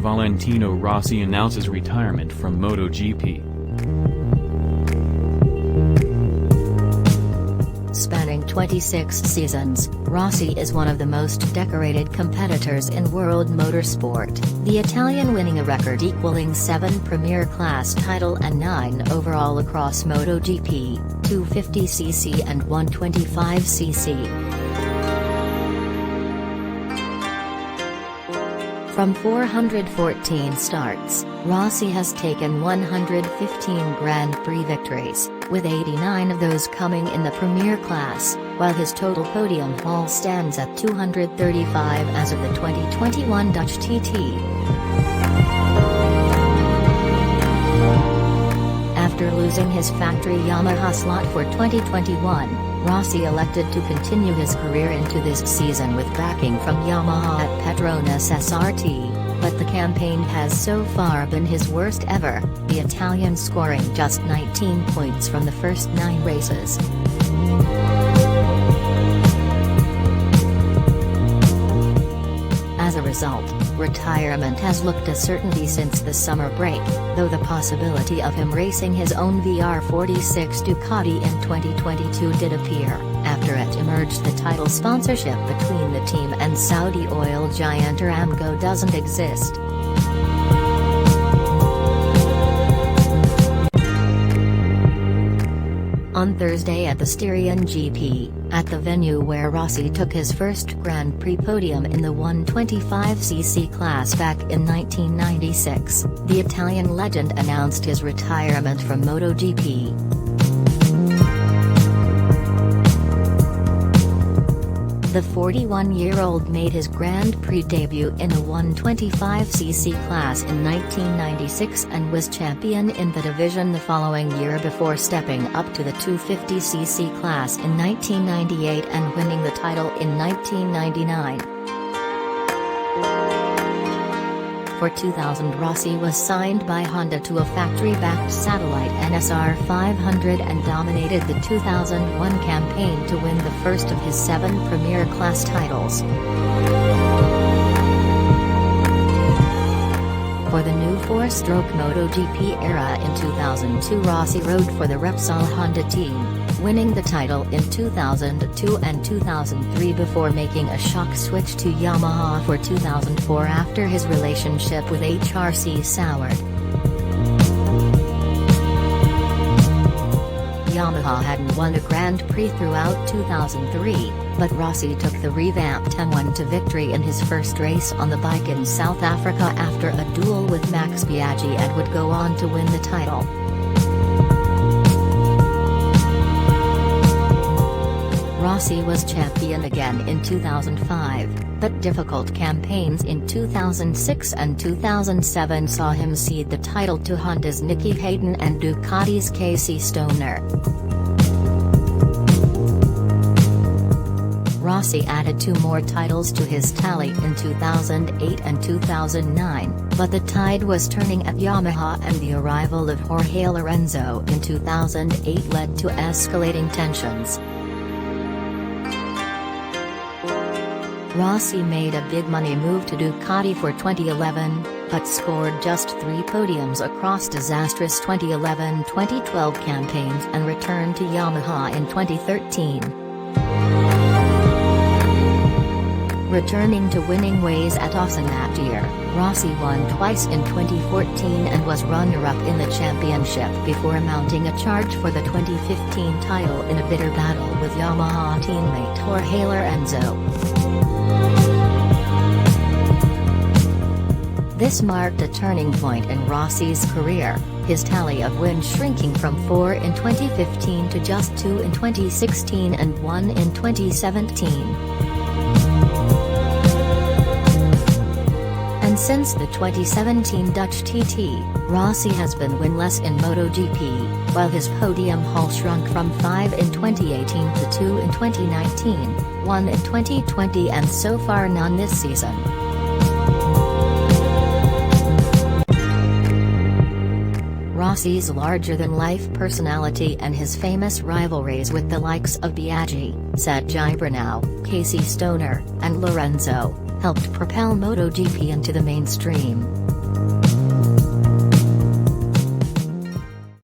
Valentino Rossi announces retirement from MotoGP. Spanning 26 seasons, Rossi is one of the most decorated competitors in world motorsport, the Italian winning a record equaling 7 Premier Class title and 9 overall across MotoGP, 250cc and 125cc. From 414 starts, Rossi has taken 115 Grand Prix victories, with 89 of those coming in the Premier Class, while his total podium haul stands at 235 as of the 2021 Dutch TT. After losing his factory Yamaha slot for 2021, Rossi elected to continue his career into this season with backing from Yamaha at Petronas SRT, but the campaign has so far been his worst ever, the Italian scoring just 19 points from the first 9 races. As a result, retirement has looked a certainty since the summer break, though the possibility of him racing his own VR46 Ducati in 2022 did appear, after it emerged the title sponsorship between the team and Saudi oil giant Aramco doesn't exist. On Thursday at the Styrian GP, at the venue where Rossi took his first Grand Prix podium in the 125cc class back in 1996, the Italian legend announced his retirement from MotoGP. The 41-year-old made his Grand Prix debut in the 125cc class in 1996 and was champion in the division the following year before stepping up to the 250cc class in 1998 and winning the title in 1999. For 2000, Rossi was signed by Honda to a factory-backed satellite NSR 500 and dominated the 2001 campaign to win the first of his 7 Premier Class titles. For the new 4-stroke MotoGP era in 2002, Rossi rode for the Repsol Honda team, winning the title in 2002 and 2003 before making a shock switch to Yamaha for 2004 after his relationship with HRC soured. Yamaha hadn't won a Grand Prix throughout 2003, but Rossi took the revamped M1 to victory in his first race on the bike in South Africa after a duel with Max Biaggi and would go on to win the title. Rossi was champion again in 2005, but difficult campaigns in 2006 and 2007 saw him cede the title to Honda's Nicky Hayden and Ducati's Casey Stoner. Rossi added 2 more titles to his tally in 2008 and 2009, but the tide was turning at Yamaha and the arrival of Jorge Lorenzo in 2008 led to escalating tensions. Rossi made a big money move to Ducati for 2011, but scored just 3 podiums across disastrous 2011-2012 campaigns and returned to Yamaha in 2013. Returning to winning ways at Assen that year, Rossi won twice in 2014 and was runner-up in the championship before mounting a charge for the 2015 title in a bitter battle with Yamaha teammate Jorge Lorenzo. This marked a turning point in Rossi's career, his tally of wins shrinking from 4 in 2015 to just 2 in 2016 and 1 in 2017. And since the 2017 Dutch TT, Rossi has been winless in MotoGP, while his podium haul shrunk from 5 in 2018 to 2 in 2019, 1 in 2020 and so far none this season. Rossi's larger-than-life personality and his famous rivalries with the likes of Biaggi, Sergio Bernal, Casey Stoner, and Lorenzo, helped propel MotoGP into the mainstream.